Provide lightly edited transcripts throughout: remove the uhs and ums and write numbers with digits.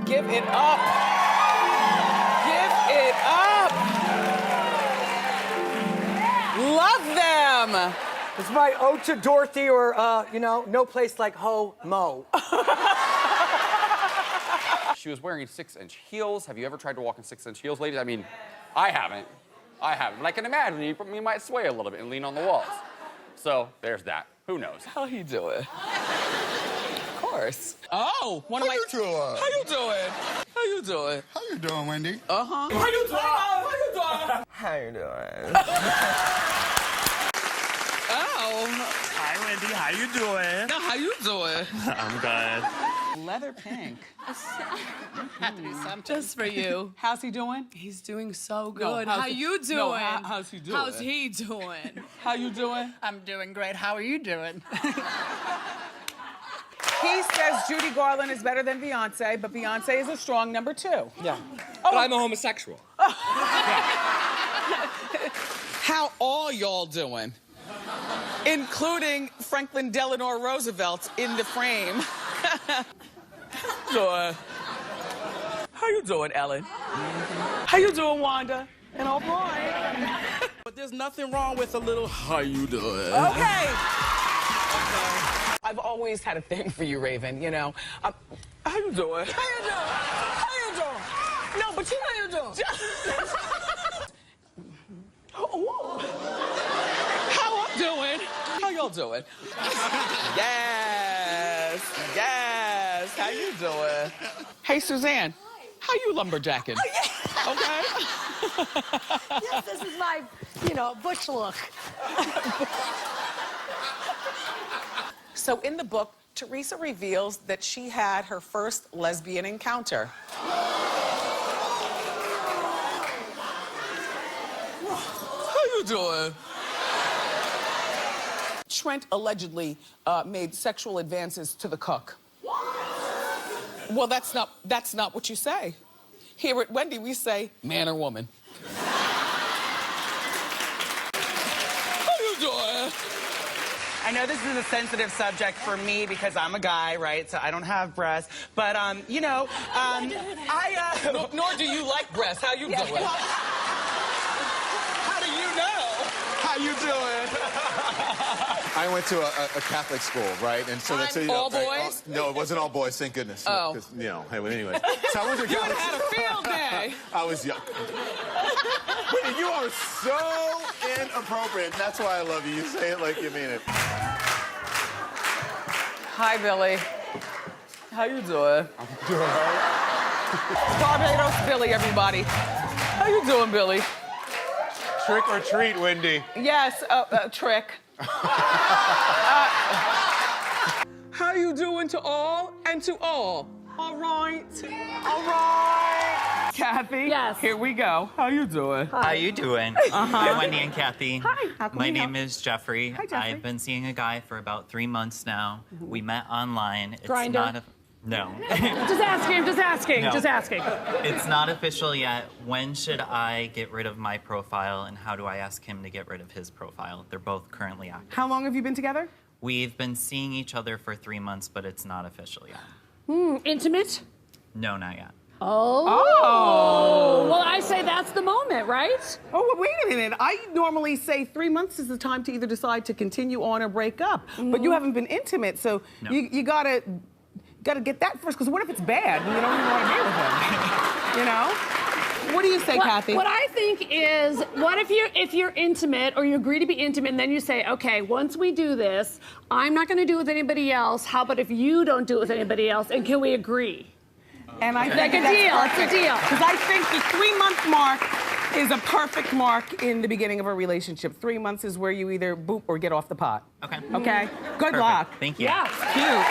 Give it up. Give it up. Love them. It's my ode to Dorothy or, you know, no place like Ho-Mo. She was wearing 6-inch heels. Have you ever tried to walk in 6-inch heels, ladies? I mean, I haven't. I haven't. But I can imagine you might sway a little bit and lean on the walls. So there's that. Who knows? How you doing? Of course. Oh, one of my. How you doing? How you doing? How you doing? How you doing, Wendy? Uh-huh. How you doing? How you doing? How you doing? Oh. Hi, Wendy. How you doing? Now, how you doing? I'm good. Leather pink. Had to do something. Just for you. How's he doing? He's doing so No, good. how's How he- you doing? No, how's he doing? How's he doing? How you doing? I'm doing great. How are you doing? He says Judy Garland is better than Beyonce, but Beyonce is a strong number 2. Yeah. But I'm a homosexual. How all y'all doing? Including Franklin Delano Roosevelt in the frame. Doing. How you doing, Ellen? How you doing, Wanda? And O'Brien? But there's nothing wrong with a little how you doing. Okay. I've always had a thing for you, Raven, you know. How you doing? How you doing? How you doing? No, but you know you doing. How I'm doing? How y'all doing? Yes, yes. How you doing? Hey, Suzanne. How you lumberjacking? Okay. Yes, this is my, you know, bush look. So in the book, Teresa reveals that she had her first lesbian encounter. How you doing? Trent allegedly made sexual advances to the cook. Well, that's not what you say. Here at Wendy, we say man or woman. How you doing? I know this is a sensitive subject for me because I'm a guy, right? So I don't have breasts. But, you know, Nor do you like breasts. How you doing? How do you know? How you doing? I went to a Catholic school, right? And so that's All boys? No, it wasn't all boys. Thank goodness. Oh. 'Cause, you know. Hey, well, anyway. So I went to a You Catholic had a field day. I was young. Wendy, you are so inappropriate. That's why I love you. You say it like you mean it. Hi, Billy. How you doing? I'm doing all right. Barbados Billy, everybody. How you doing, Billy? Trick or treat, Wendy. Yes, trick. How you doing to all and to all? All right. All right. Kathy. Yes. Here we go. How you doing? How you doing? I'm Wendy and Kathy. Hi. How can My we name help? is Jeffrey. Hi, Jeffrey. I've been seeing a guy for about 3 months now. We met online. It's Grindr? not a no. Just asking, just asking, No. just asking. It's not official yet. When should I get rid of my profile and how do I ask him to get rid of his profile? They're both currently active. How long have you been together? We've been seeing each other for 3 months, but it's not official yet. Intimate? No, not yet. Oh. Well, I say that's the moment, right? Oh, well, wait a minute. I normally say 3 months is the time to either decide to continue on or break up. But you haven't been intimate, so No. you gotta get that first. Because what if it's bad and you don't even want to be with him? You know? What do you say, Kathy? What I think is, what if you're intimate or you agree to be intimate and then you say, okay, once we do this, I'm not going to do it with anybody else. How about if you don't do it with anybody else? And can we agree? And I Like think a deal. It's a deal. Because I think the 3-month mark is a perfect mark in the beginning of a relationship. 3 months is where you either boop or get off the pot. Okay. Okay? Good Perfect. luck. Thank you. Yeah. Cute.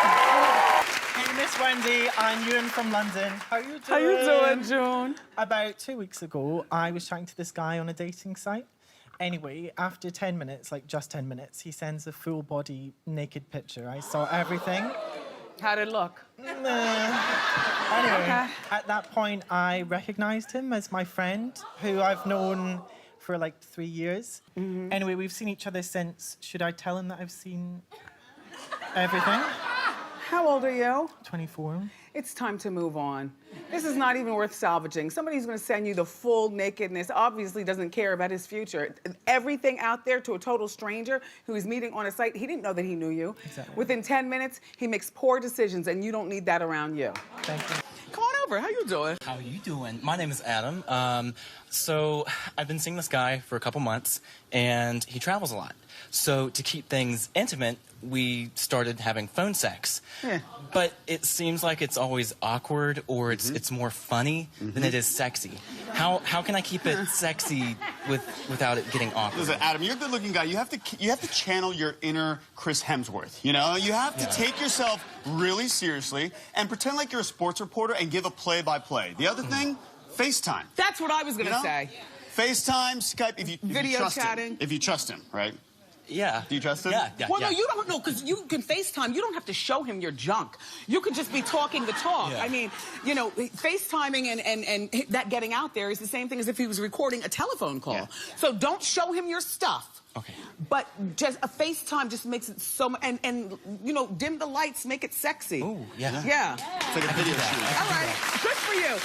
Hey, Miss Wendy, I'm Ewan from London. How you doing? How you doing, June? About 2 weeks ago, I was chatting to this guy on a dating site. Anyway, after 10 minutes, like just 10 minutes, he sends a full body naked picture. I saw everything. How'd it look? Anyway, at that point, I recognized him as my friend, who I've known for like 3 years. Anyway, we've seen each other since. Should I tell him that I've seen everything? How old are you? 24. It's time to move on. This is not even worth salvaging. Somebody's gonna send you the full nakedness, obviously doesn't care about his future. Everything out there to a total stranger who he's meeting on a site, he didn't know that he knew you. Exactly. Within 10 minutes, he makes poor decisions and you don't need that around you. Thank you. Come on over, how you doing? How you doing? My name is Adam. So I've been seeing this guy for a couple months, and he travels a lot. So to keep things intimate, we started having phone sex. Yeah. But it seems like it's always awkward, or it's more funny than it is sexy. How can I keep it sexy without it getting awkward? Listen, Adam, you're a good-looking guy. You have to channel your inner Chris Hemsworth. You know, you have to take yourself really seriously and pretend like you're a sports reporter and give a play-by-play. The other thing, FaceTime. That's what I was gonna say. FaceTime, Skype, if you Video trust chatting. him. If you trust him, right? Yeah. Do you trust him? Yeah. Well, no, you don't know, because you can FaceTime. You don't have to show him your junk. You could just be talking the talk. Yeah. I mean, you know, FaceTiming and that getting out there is the same thing as if he was recording a telephone call. Yeah. So don't show him your stuff. Okay. But just a FaceTime just makes it so much, and you know, dim the lights, make it sexy. Ooh, yeah. Yeah. It's like a video shoot. All right. Good for you.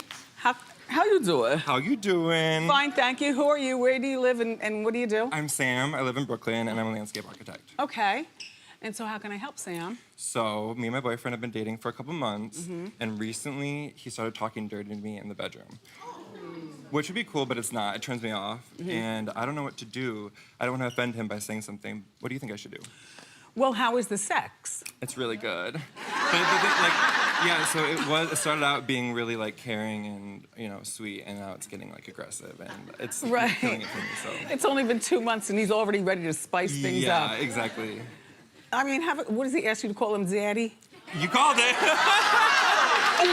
How you doing? How you doing? Fine, thank you. Who are you? Where do you live, and what do you do? I'm Sam. I live in Brooklyn, and I'm a landscape architect. Okay. And so how can I help, Sam? So me and my boyfriend have been dating for a couple months, and recently he started talking dirty to me in the bedroom. Which would be cool, but it's not. It turns me off, and I don't know what to do. I don't want to offend him by saying something. What do you think I should do? Well, how is the sex? It's really good. But yeah, so it started out being really like caring and, you know, sweet, and now it's getting like aggressive, and it's killing it for me, so. It's only been 2 months and he's already ready to spice things up. Yeah, exactly. I mean, what does he ask you to call him, Daddy? You called it.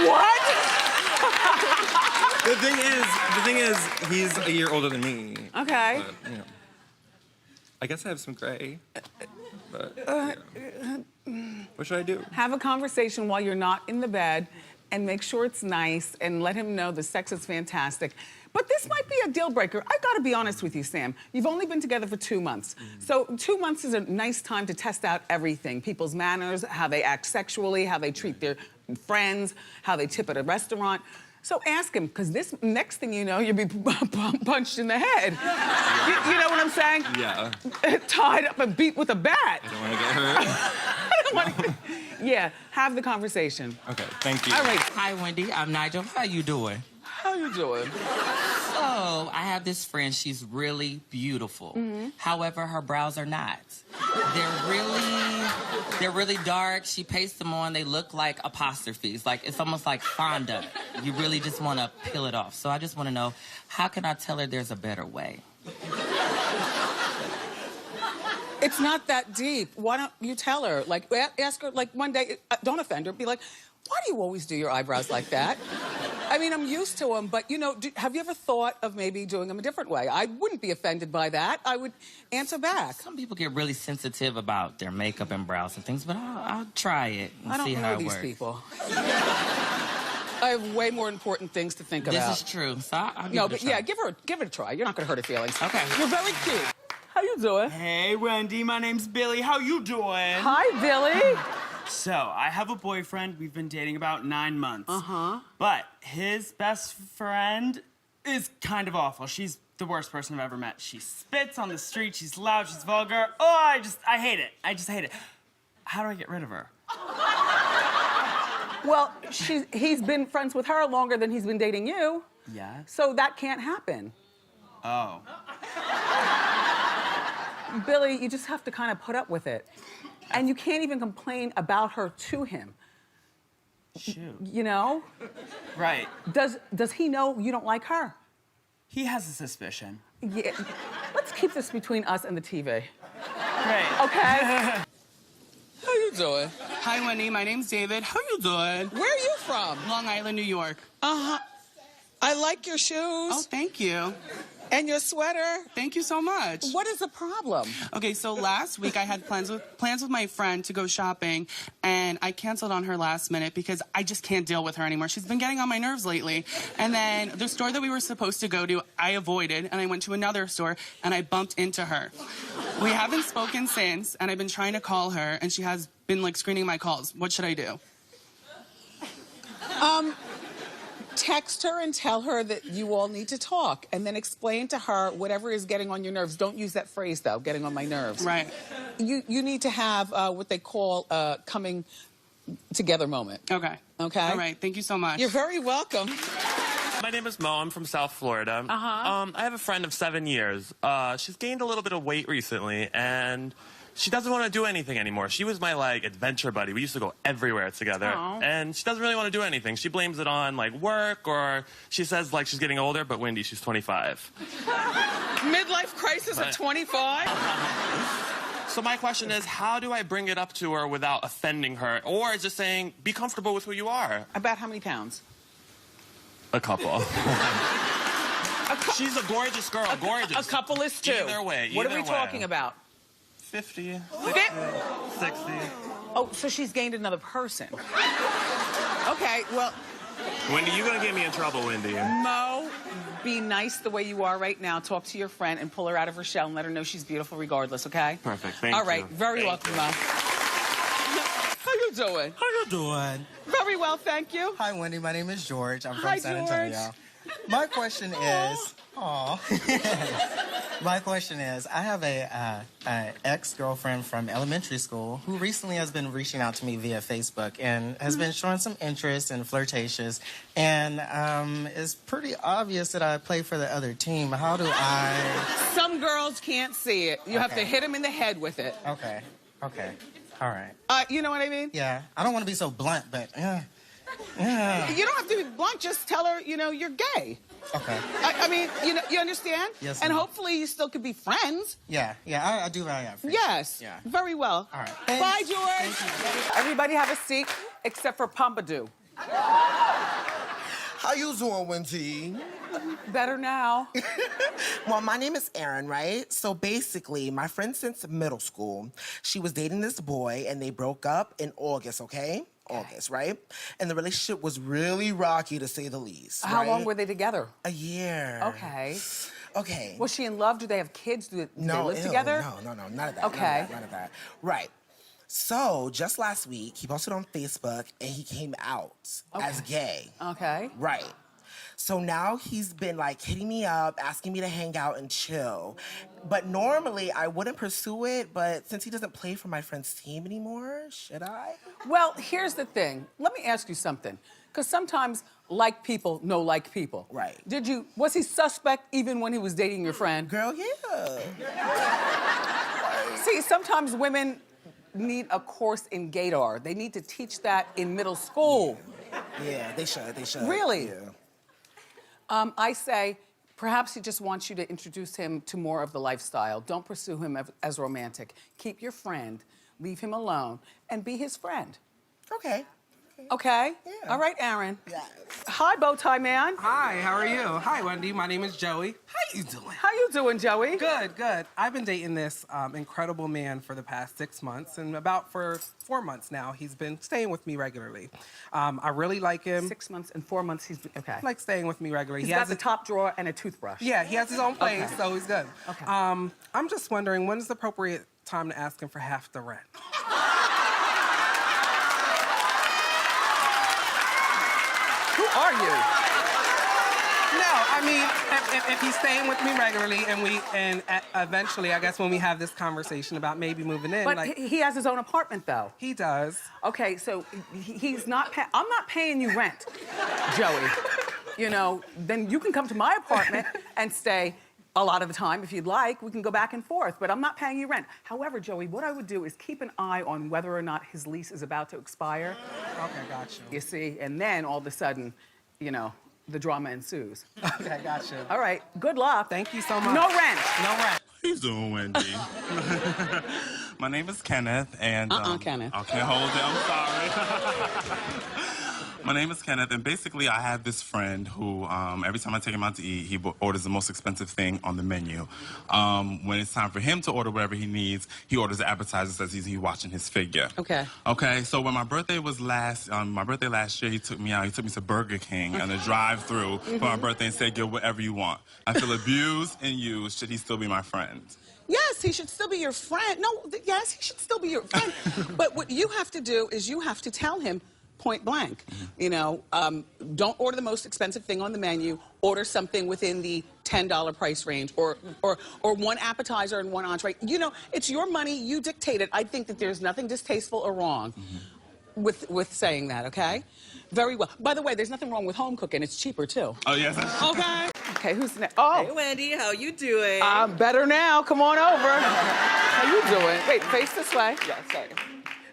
What? The thing is, he's a year older than me. Okay. But, you know, I guess I have some gray. But, what should I do? Have a conversation while you're not in the bed and make sure it's nice and let him know the sex is fantastic. But this might be a deal breaker. I gotta be honest with you, Sam. You've only been together for 2 months. So 2 months is a nice time to test out everything. People's manners, how they act sexually, how they treat their friends, how they tip at a restaurant. So ask him, because this next thing you know, you'll be punched in the head. You know what I'm saying? Yeah. Tied up and beat with a bat. I don't want to get hurt. I don't want to. Yeah, have the conversation. Okay, thank you. All right. Hi, Wendy. I'm Nigel. How you doing? How you doing? So, I have this friend. She's really beautiful. However, her brows are not. They're really dark. She pastes them on. They look like apostrophes. Like, it's almost like fondant. You really just want to peel it off. So I just want to know, how can I tell her there's a better way? It's not that deep. Why don't you tell her? Like, ask her, like, one day, don't offend her. Be like, why do you always do your eyebrows like that? I mean, I'm used to them, but, you know, have you ever thought of maybe doing them a different way? I wouldn't be offended by that. I would answer back. Some people get really sensitive about their makeup and brows and things, but I'll try it and see how it works. I don't know these people. I have way more important things to think about. This is true, so I'll give it a try. Yeah, give it a try. You're not gonna hurt her feelings. Okay. You're very cute. How you doing? Hey, Wendy, my name's Billy. How you doing? Hi, Billy. So, I have a boyfriend. We've been dating about 9 months. But his best friend is kind of awful. She's the worst person I've ever met. She spits on the street. She's loud. She's vulgar. Oh, I hate it. I just hate it. How do I get rid of her? Well, he's been friends with her longer than he's been dating you. Yeah? So that can't happen. Oh. Billy, you just have to kind of put up with it. And you can't even complain about her to him. Shoot. You know? Right. Does he know you don't like her? He has a suspicion. Yeah. Let's keep this between us and the TV. Great. Okay? How you doing? Hi, Wendy. My name's David. How you doing? Where are you from? Long Island, New York. I like your shoes. Oh, thank you. And your sweater. Thank you so much. What is the problem? Okay, so last week I had plans with my friend to go shopping, and I canceled on her last minute because I just can't deal with her anymore. She's been getting on my nerves lately. And then the store that we were supposed to go to, I avoided, and I went to another store, and I bumped into her. We haven't spoken since, and I've been trying to call her, and she has been, like, screening my calls. What should I do? Text her and tell her that you all need to talk, and then explain to her whatever is getting on your nerves. Don't use that phrase, though, getting on my nerves. Right. You need to have what they call coming together moment. Okay. Okay? All right. Thank you so much. You're very welcome. My name is Mo. I'm from South Florida. I have a friend of 7 years. She's gained a little bit of weight recently, and she doesn't want to do anything anymore. She was my, like, adventure buddy. We used to go everywhere together. Aw. And she doesn't really want to do anything. She blames it on, like, work, or she says, like, she's getting older, but Wendy, she's 25. Midlife crisis at 25? So my question is, how do I bring it up to her without offending her? Or just saying, be comfortable with who you are? About how many pounds? A couple. She's a gorgeous girl, gorgeous. A couple is two. Either way, What are either we way. talking about? 50, 60. Oh, so she's gained another person. Okay, well... Wendy, you're going to get me in trouble, Wendy. Mo, be nice the way you are right now. Talk to your friend and pull her out of her shell and let her know she's beautiful regardless, okay? Perfect, thank you. All right, very welcome, Mo. How you doing? How you doing? Very well, thank you. Hi, Wendy. My name is George. I'm from Hi, San George. Antonio. My question is, my question is, I have a ex-girlfriend from elementary school who recently has been reaching out to me via Facebook and has been showing some interest and flirtatious, and it's pretty obvious that I play for the other team. How do I? Some girls can't see it. You have to Okay. hit them in the head with it. Okay. Okay. All right. You know what I mean? Yeah. I don't want to be so blunt, but yeah. Yeah. You don't have to be blunt. Just tell her, you're gay. Okay. I mean, you understand? Yes, And ma'am. hopefully you still could be friends. Yeah. Yeah. I do value that. Yes. Yeah. Very well. All right. Bye, George. Everybody have a seat except for Pompadour. How you doing, Wendy? Better now. Well, my name is Erin, right? So basically, my friend since middle school, she was dating this boy and they broke up in August, okay? August, right? And the relationship was really rocky, to say the least. How right? long were they together? A year. Okay. Okay. Was she in love? Do they have kids? Do they live ew, together? No, none of that. Okay. None of that. Right. So, just last week, he posted on Facebook and he came out as gay. Okay. Right. So now he's been like hitting me up, asking me to hang out and chill. But normally I wouldn't pursue it, but since he doesn't play for my friend's team anymore, should I? Well, here's the thing. Let me ask you something. Because sometimes like people know like people. Right. Was he suspect even when he was dating your friend? Girl, yeah. See, sometimes women need a course in gaydar. They need to teach that in middle school. Yeah, they should. Really? Yeah. I say, perhaps he just wants you to introduce him to more of the lifestyle. Don't pursue him as romantic. Keep your friend, leave him alone, and be his friend. Okay. Okay? Yeah. All right, Aaron. Yes. Hi, Bowtie Man. Hi, how are you? Hi, Wendy. My name is Joey. How you doing? How you doing, Joey? Good, good. I've been dating this incredible man for the past 6 months, and about for 4 months now, he's been staying with me regularly. I really like him. 6 months and 4 months, he's okay. I like staying with me regularly. He's got the top drawer and a toothbrush. Yeah, he has his own place, Okay. so he's good. Okay. I'm just wondering, when's the appropriate time to ask him for half the rent? Who are you? No, I mean, if he's staying with me regularly, and eventually, I guess when we have this conversation about maybe moving in, But like he has his own apartment, though. he does. Okay, so he's not. I'm not paying you rent, Joey. Then you can come to my apartment and stay a lot of the time if you'd like. We can go back and forth, but I'm not paying you rent. However, Joey, what I would do is keep an eye on whether or not his lease is about to expire. Okay, got you. You see, and then all of a sudden, the drama ensues. Okay, got you. All right, good luck. Thank you so much. No rent. No rent. How you doing, Wendy? My name is Kenneth, and Kenneth. Okay, hold it. I'm sorry. My name is Kenneth, and basically I have this friend who, every time I take him out to eat, he orders the most expensive thing on the menu. When it's time for him to order whatever he needs, he orders the appetizer, says he's watching his figure. Okay. Okay, so when my birthday was last year, he took me out. He took me to Burger King on a drive-through for my birthday and said, "Get whatever you want." I feel abused and used. Should he still be my friend? Yes, he should still be your friend. No, yes, he should still be your friend. But what you have to do is you have to tell him, point blank. You know, don't order the most expensive thing on the menu. Order something within the $10 price range, or one appetizer and one entree. You know, it's your money. You dictate it. I think that there's nothing distasteful or wrong with saying that. Okay. Very well. By the way, there's nothing wrong with home cooking. It's cheaper too. Oh, yes. Okay. Okay, who's next? Oh. Hey, Wendy, how you doing? I'm better now. Come on over. How you doing? Wait, face this way. Yeah, sorry.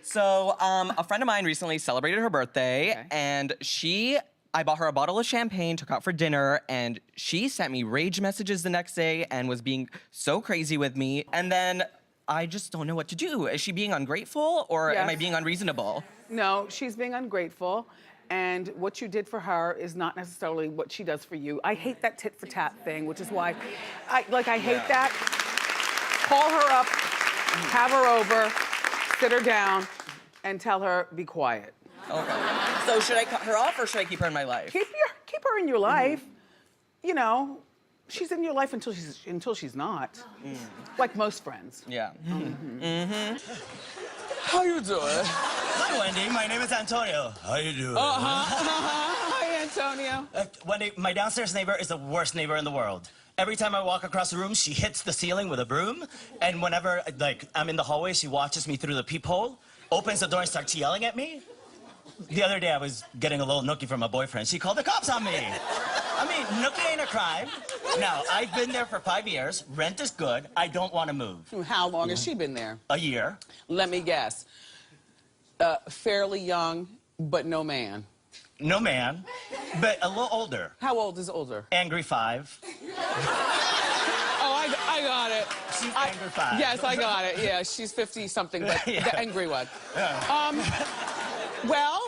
So, a friend of mine recently celebrated her birthday, and I bought her a bottle of champagne, took out for dinner, and she sent me rage messages the next day and was being so crazy with me. And then I just don't know what to do. Is she being ungrateful, or am I being unreasonable? No, she's being ungrateful. And what you did for her is not necessarily what she does for you. I hate that tit for tat thing, which is why I hate that. Call her up, have her over, sit her down, and tell her, be quiet. Okay. So should I cut her off, or should I keep her in my life? Keep her in your life. You know, she's in your life until she's not. Like most friends. Yeah. How you doing? Hi, Wendy. My name is Antonio. How you doing? Hi, Antonio. Wendy, my downstairs neighbor is the worst neighbor in the world. Every time I walk across the room, she hits the ceiling with a broom. And whenever, I'm in the hallway, she watches me through the peephole, opens the door and starts yelling at me. The other day, I was getting a little nookie from my boyfriend. She called the cops on me. I mean, nookie ain't a crime. Now, I've been there for 5 years. Rent is good. I don't want to move. How long has she been there? A year. Let me guess. Fairly young, but no man. No man, but a little older. How old is older? Angry 5. Oh, I got it. She's angry 5. Yes, I got it. Yeah, she's 50-something, but Yeah. the angry one. Yeah. Well,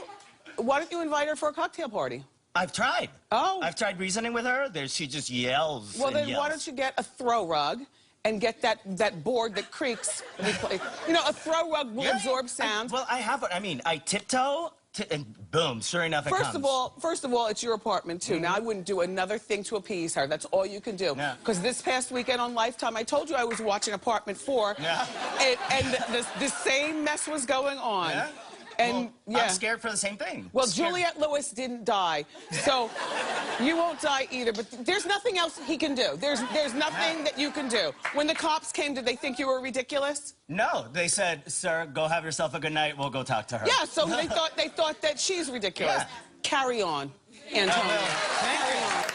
why don't you invite her for a cocktail party? I've tried. Oh. I've tried reasoning with her. She just yells. Well, and then yells. why don't you get a throw rug and get that board that creaks? You know, a throw rug will absorb sound. I have one. I mean, I tiptoe, and boom, sure enough, it comes. First of all, it's your apartment, too. Now, I wouldn't do another thing to appease her. That's all you can do. Because this past weekend on Lifetime, I told you I was watching Apartment 4, and the same mess was going on. Yeah? And well, I'm scared for the same thing. Well, Juliette Lewis didn't die, so you won't die either. But there's nothing else he can do. There's nothing that you can do. When the cops came, did they think you were ridiculous? No, they said, "Sir, go have yourself a good night. We'll go talk to her." Yeah, so they thought that she's ridiculous. Yeah. Carry on, Antonio. Carry on.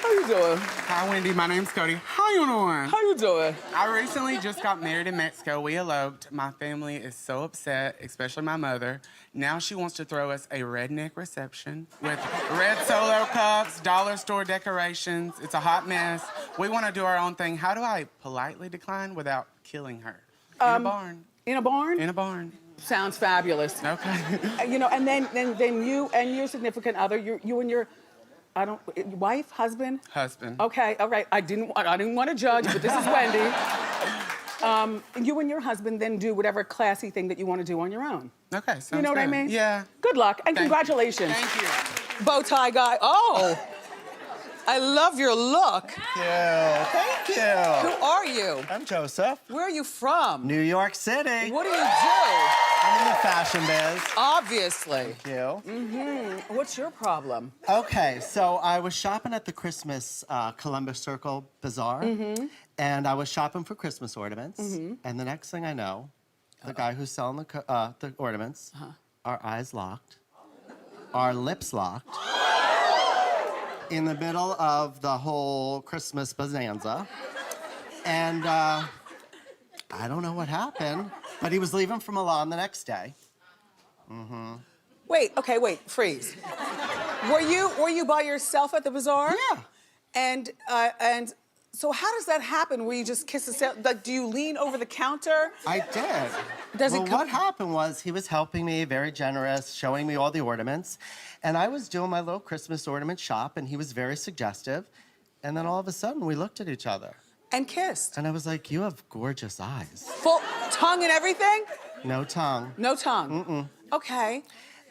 How you doing? Hi, Wendy. My name's Cody. How you doing? How you doing? I recently just got married in Mexico. We eloped. My family is so upset, especially my mother. Now she wants to throw us a redneck reception with red Solo cups, dollar store decorations. It's a hot mess. We want to do our own thing. How do I politely decline without killing her? In a barn. In a barn? In a barn. Sounds fabulous. Okay. You know, and then you and your significant other, you and your wife, husband? Husband. Okay, all right. I didn't want to judge, but this is Wendy. You and your husband then do whatever classy thing that you want to do on your own. Okay, sounds You know what I good. mean? Yeah. Good luck and congratulations. Thank you. Bow tie guy. Oh, I love your look. Thank you. Who are you? I'm Joseph. Where are you from? New York City. What do you do? I'm in the fashion biz. Obviously. Thank you. Mm-hmm. What's your problem? Okay, so I was shopping at the Christmas Columbus Circle Bazaar, and I was shopping for Christmas ornaments, and the next thing I know, the guy who's selling the ornaments, our eyes locked, our lips locked, in the middle of the whole Christmas bonanza, and I don't know what happened, but he was leaving for Milan the next day. Wait, freeze. Were you by yourself at the bazaar? Yeah. And so how does that happen? Where you just kiss the sale? Like, do you lean over the counter? I did. What happened was he was helping me, very generous, showing me all the ornaments, and I was doing my little Christmas ornament shop, and he was very suggestive, and then all of a sudden we looked at each other. And kissed. And I was like, you have gorgeous eyes. Full tongue and everything? No tongue. No tongue. Okay.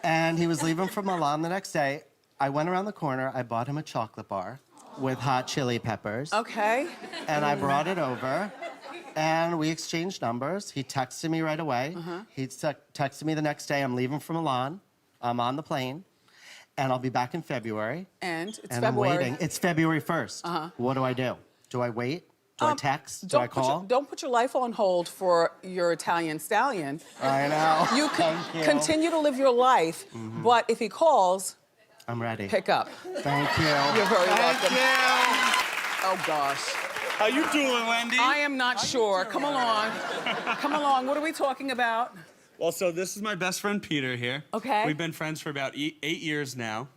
And he was leaving for Milan the next day. I went around the corner, I bought him a chocolate bar with hot chili peppers. Okay. And I brought it over, and we exchanged numbers. He texted me right away. He texted me the next day, I'm leaving for Milan. I'm on the plane, and I'll be back in February. And it's and February. I'm waiting. It's February 1st. What do I do? Do I wait? Do I text? Do I call? Don't put your life on hold for your Italian stallion. I know. You can Thank you. continue to live your life, but if he calls, I'm ready. pick up. Thank you. You're very welcome. you. Oh, gosh. How you doing, Wendy? I am not sure. Come along. Come along. What are we talking about? Well, so this is my best friend Peter here. Okay. We've been friends for about 8 years now.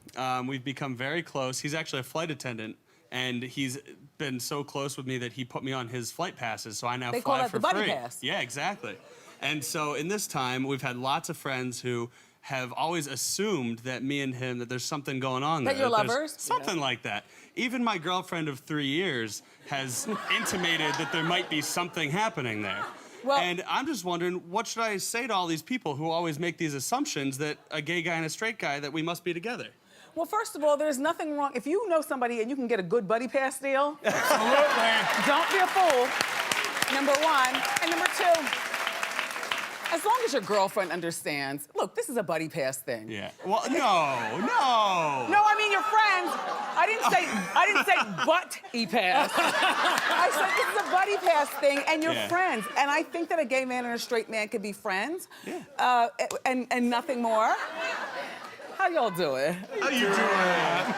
We've become very close. He's actually a flight attendant, and he's been so close with me that he put me on his flight passes, so I now They fly call that for the buddy free. pass. Yeah, exactly. And so in this time, we've had lots of friends who have always assumed that me and him, that there's something going on That there. you're there's lovers? Something like that. Even my girlfriend of 3 years has intimated that there might be something happening there. And I'm just wondering, what should I say to all these people who always make these assumptions that a gay guy and a straight guy, that we must be together? Well, first of all, there's nothing wrong. If you know somebody and you can get a good buddy pass deal, absolutely. Don't be a fool, number one. And number two, as long as your girlfriend understands, look, this is a buddy pass thing. Yeah. Well, no. No, I mean your friends. I didn't say butt-e-pass. I said this is a buddy pass thing, and you're friends. And I think that a gay man and a straight man could be friends. Yeah. And nothing more. How y'all doing? How you doing?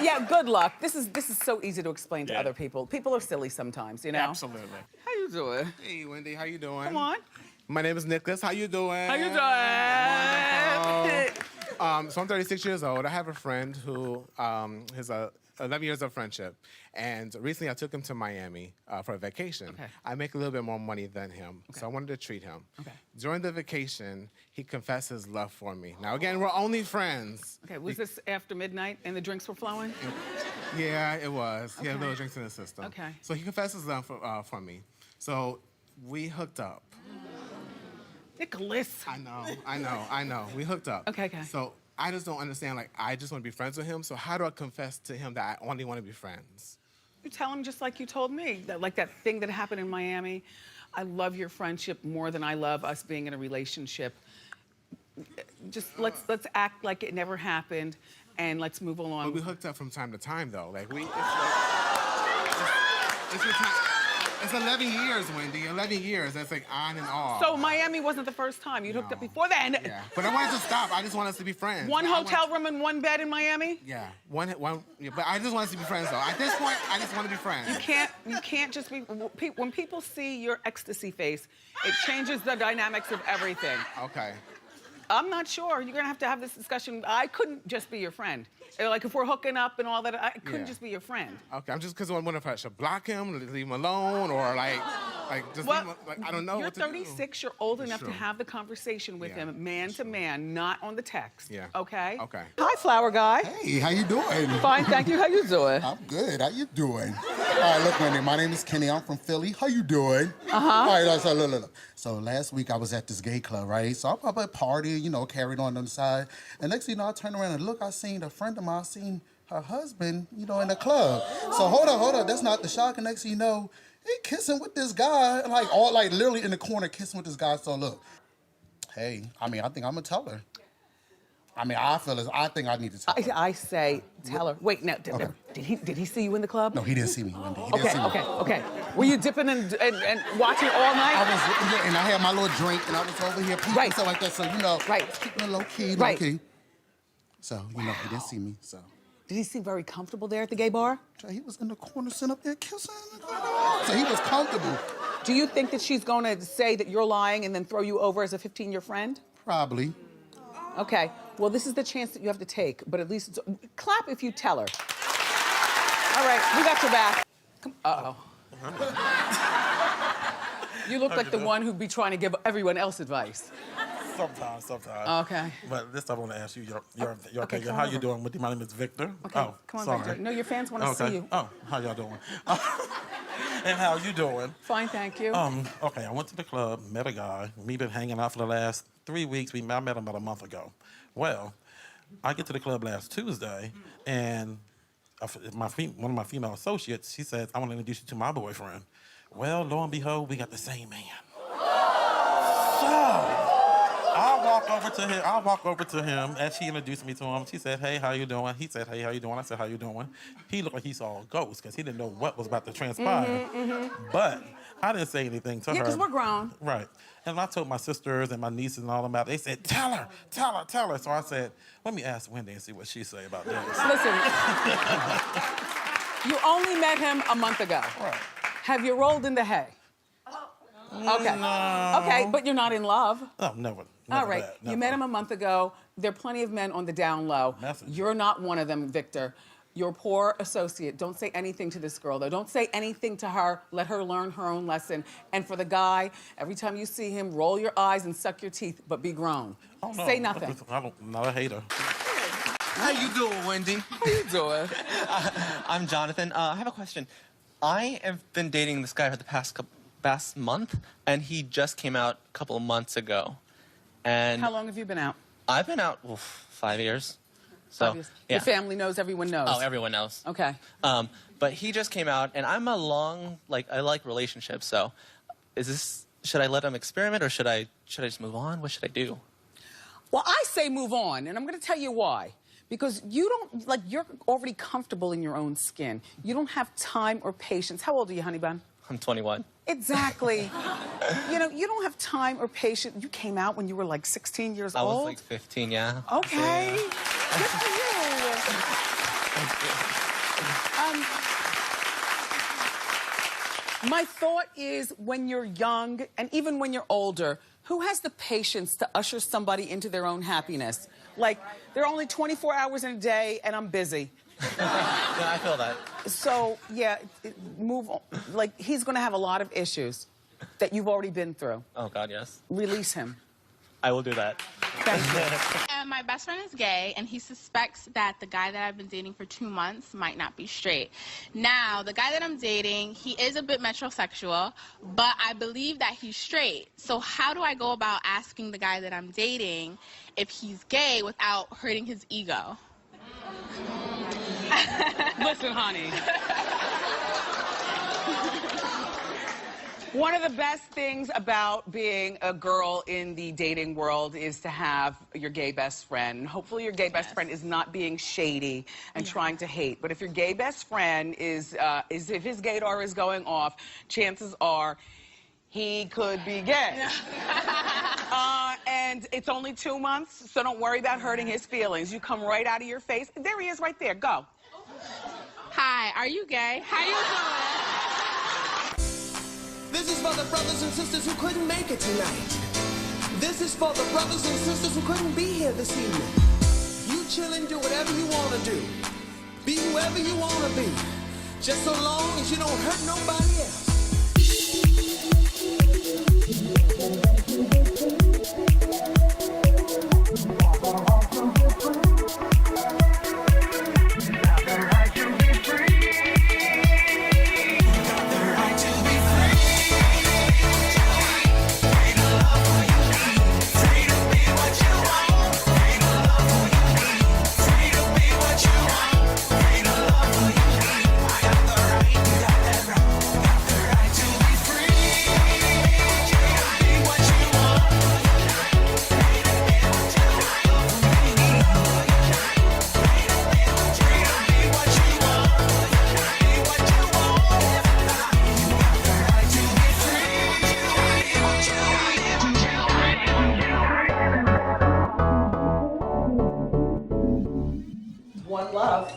Yeah, good luck. This is so easy to explain to other people. People are silly sometimes, you know? Absolutely. How you doing? Hey, Wendy, how you doing? Come on. My name is Nicholas. How you doing? How you doing? So I'm 36 years old. I have a friend who has 11 years of friendship. And recently I took him to Miami for a vacation. Okay. I make a little bit more money than him, so I wanted to treat him. Okay. During the vacation, he confessed his love for me. Now, again, we're only friends. Okay, was this after midnight and the drinks were flowing? Yeah, it was. He had little drinks in the system. Okay. So he confessed his love for me. So we hooked up. Nicholas. I know. We hooked up. Okay. So I just don't understand, like, I just want to be friends with him, so how do I confess to him that I only want to be friends? You tell him just like you told me, that, like that thing that happened in Miami. I love your friendship more than I love us being in a relationship. Just let's act like it never happened, and let's move along. But we hooked up from time to time, though. Like, it's 11 years, Wendy. 11 years. That's like on and off. So Miami wasn't the first time. You hooked up before then. Yeah. But I wanted to stop. I just want us to be friends. One hotel room and one bed in Miami? Yeah. One. Yeah, but I just want us to be friends, though. At this point, I just want to be friends. You can't just be. When people see your ecstasy face, it changes the dynamics of everything. Okay. I'm not sure. You're gonna have to have this discussion. I couldn't just be your friend. Like if we're hooking up and all that, I couldn't just be your friend. Okay, I'm just because I wonder if I should block him, leave him alone, or like just leave him, like I don't know You're what to do. 36. You're old enough to Sure. have the conversation with him, man to man, not on the text. Yeah. Okay. Okay. Hi, flower guy. Hey, how you doing? Fine, thank you. How you doing? I'm good. How you doing? All right, look, Wendy, my name is Kenny. I'm from Philly. How you doing? Uh-huh. All right, so look. So last week I was at this gay club, right? So I'm up at a party, carried on the side. And next thing you know, I turned around and look, I seen a friend of mine, I seen her husband, in the club. So hold on. That's not the shock. And next thing you know, he kissing with this guy, like literally in the corner kissing with this guy. So look, hey, I think I'm gonna tell her. I think I need to tell her. I say, tell her. Wait, no. Okay. Did he see you in the club? No, he didn't see me, Wendy. He didn't see me. Okay. Were you dipping and watching all night? I was, and I had my little drink, and I was over here peeping and stuff like that. So keeping it low key. So he didn't see me. So. Did he seem very comfortable there at the gay bar? He was in the corner sitting up there kissing. So he was comfortable. Do you think that she's going to say that you're lying and then throw you over as a 15-year friend? Probably. Okay. Well, this is the chance that you have to take, but at least clap if you tell her. All right, we got your back. Uh-oh. You look like the one who'd be trying to give everyone else advice. Sometimes. Okay. But this time I want to ask you your opinion. come How on you doing? My name is Victor. Okay, Oh, come on, sorry. Victor. No, your fans want to see you. Oh, how y'all doing? And how you doing? Fine, thank you. Okay, I went to the club, met a guy. We've been hanging out for the last 3 weeks. I met him about a month ago. Well, I get to the club last Tuesday, and one of my female associates, she says, I want to introduce you to my boyfriend. Well, lo and behold, we got the same man. So, I'll walk over to him as she introduced me to him. She said, "Hey, how you doing?" He said, "Hey, how you doing?" I said, "How you doing?" He looked like he saw a ghost because he didn't know what was about to transpire. But I didn't say anything to her. Yeah, because we're grown. Right. And I told my sisters and my nieces and all them about it. They said, tell her. So I said, let me ask Wendy and see what she say about this. Listen, you only met him a month ago. Right. Have you rolled in the hay? Okay. No. Okay, but you're not in love. No, never. All right. That, You never. met him a month ago. There are plenty of men on the down low. Message. You're not one of them, Victor. Your poor associate. Don't say anything to this girl, though. Don't say anything to her. Let her learn her own lesson. And for the guy, every time you see him, roll your eyes and suck your teeth, but be grown. Oh, no. Say nothing. I'm not a hater. How you doing, Wendy? How you doing? I'm Jonathan. I have a question. I have been dating this guy for the past month, and he just came out a couple of months ago. And How long have you been out? I've been out 5 years. So, Obviously. yeah. Your family knows, everyone knows. Oh, everyone knows. Okay. But he just came out, and I'm I like relationships. So, should I let him experiment, or should I just move on? What should I do? Well, I say move on, and I'm going to tell you why. Because you don't, you're already comfortable in your own skin. You don't have time or patience. How old are you, honey bun? I'm 21. Exactly. You don't have time or patience. You came out when you were 16 years I old? was 15, yeah. Okay. So, Good for you. My thought is when you're young, and even when you're older, who has the patience to usher somebody into their own happiness? There are only 24 hours in a day, and I'm busy. Yeah, I feel that. So, yeah, move on. He's going to have a lot of issues that you've already been through. Oh, God, yes. Release him. I will do that. Thank you. My best friend is gay, and he suspects that the guy that I've been dating for 2 months might not be straight. Now, the guy that I'm dating, he is a bit metrosexual, but I believe that he's straight. So how do I go about asking the guy that I'm dating if he's gay without hurting his ego? Listen, honey. One of the best things about being a girl in the dating world is to have your gay best friend. Hopefully your gay best friend is not being shady and trying to hate. But if your gay best friend is if his gaydar is going off, chances are he could be gay. And it's only 2 months, so don't worry about hurting his feelings. You come right out of your face. There he is right there. Go. Hi, are you gay? How you doing? This is for the brothers and sisters who couldn't make it tonight. This is for the brothers and sisters who couldn't be here this evening. You chill and do whatever you want to do. Be whoever you want to be. Just so long as you don't hurt nobody else. One love.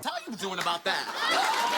How you doing about that?